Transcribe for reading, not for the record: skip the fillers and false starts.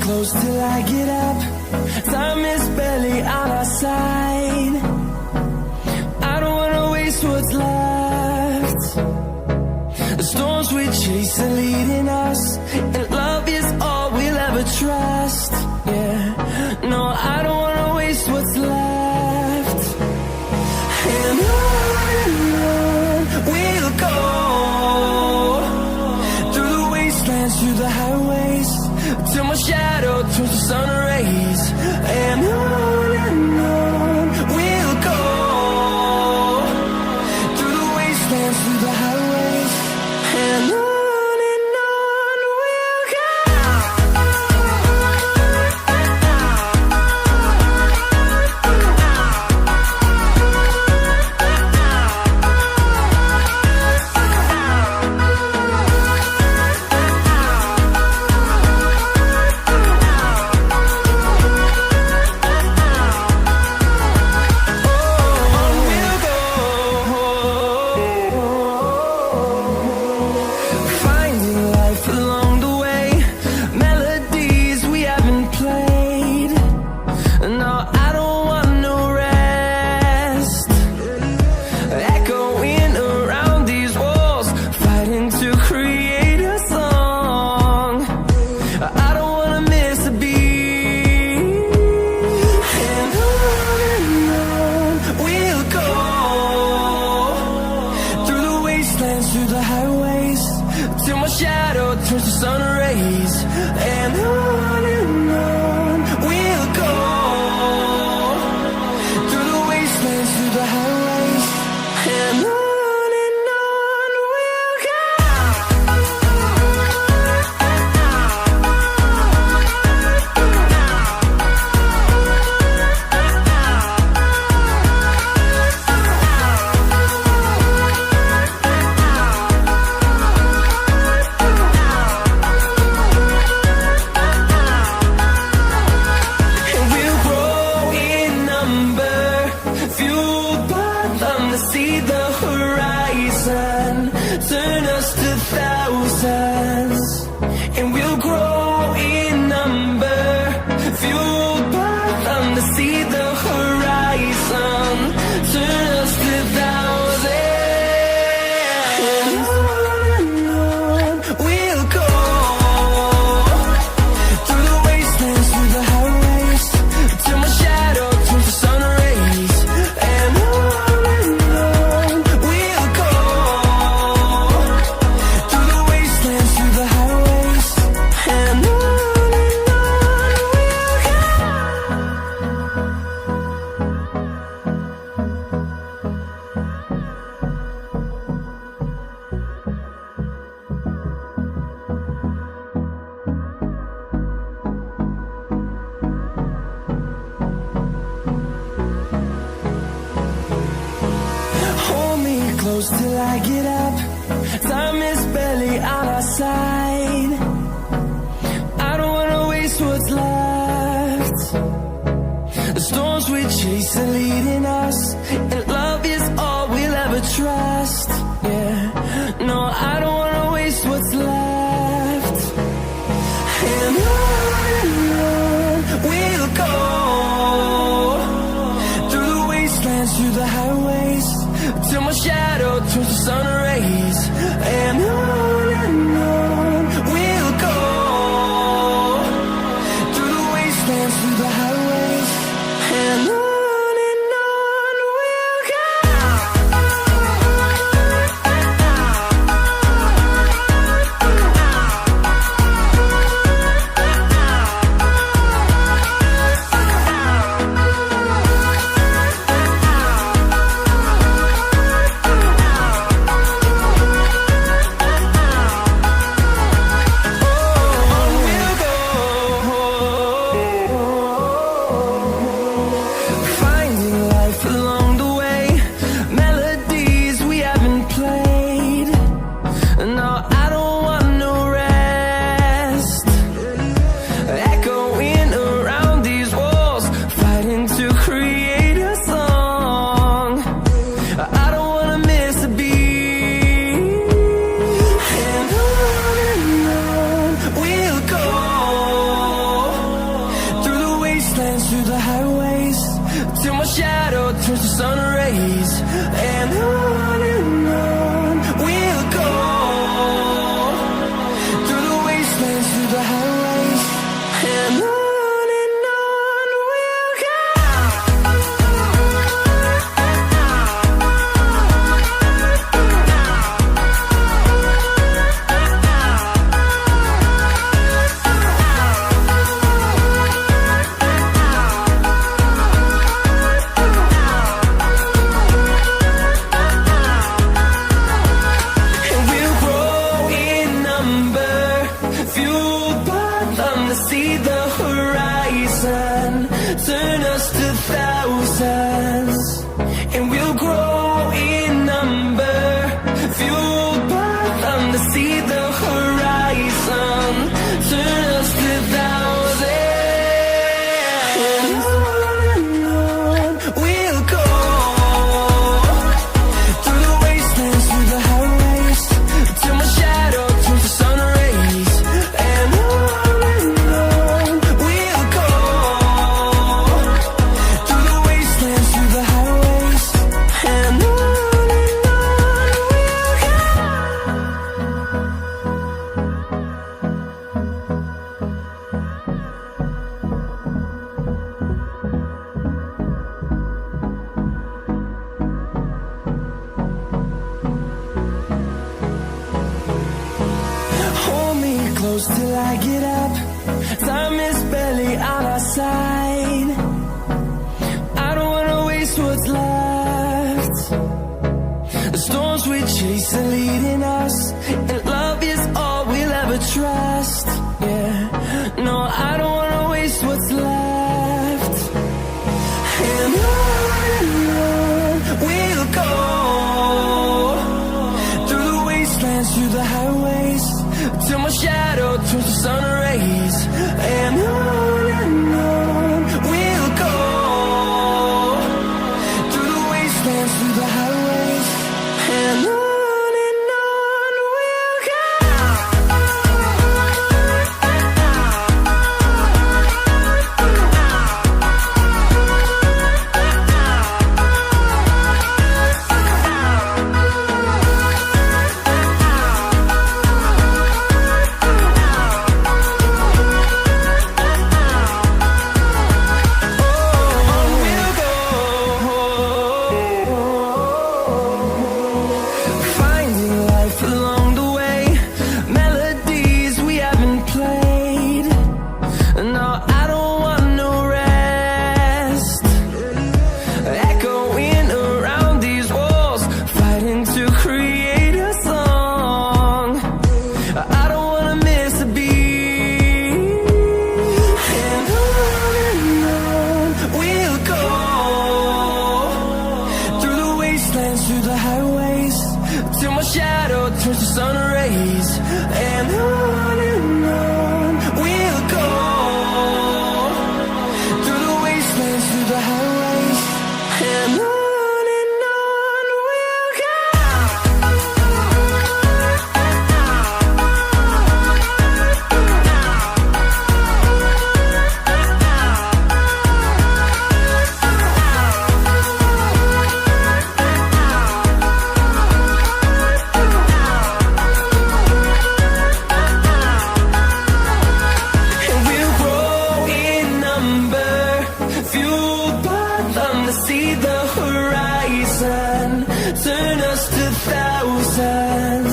close till I get up. Time is barely on our side. I don't wanna waste what's left. The storms we chase are leading us, and love is all we'll ever trust. Yeah, no, I don't wanna waste what's left. And on we'll go, through the wastelands, through the highways, till my shadow turns to sun rays. And on we'll go, through the wastelands, through the highways, and on we'll go. Through the highways, till my shadow turns to sun rays. And on we'll go, through the wastelands, through the highways, and on we'll go. See the horizon, turn us to thousands, and we'll grow in number, fueled by them to see the horizon, turn us to thousands. And on we'll go, through the wastelands, through the highways, till my shadow turns to sun rays. And close till I get up. Time is barely on our side. I don't wanna waste what's left. The storms we chase are leading us, and love is all we'll ever trust. Yeah, no, I don't wanna waste what's left. And on we'll go, through the wastelands, through the highways, till my shadow turns to sun rays. And on we'll go, through the wastelands, through the highways, and on we'll go. close till I get up. Time is barely on our side. I don't wanna waste what's left. The storms we chase are leading us, and love is all we'll ever trust. Yeah, no, I don't wanna waste what's left. And on we'll go, through the wastelands, through the highways, till my shadow turns to sun rays. And on we'll go, through the wastelands, through the highways, and on we'll go. Through the highways, till my shadow turns to sun rays. And on we'll go, through the wastelands, through the highways, and on we'll go. See the horizon, turn us to thousands.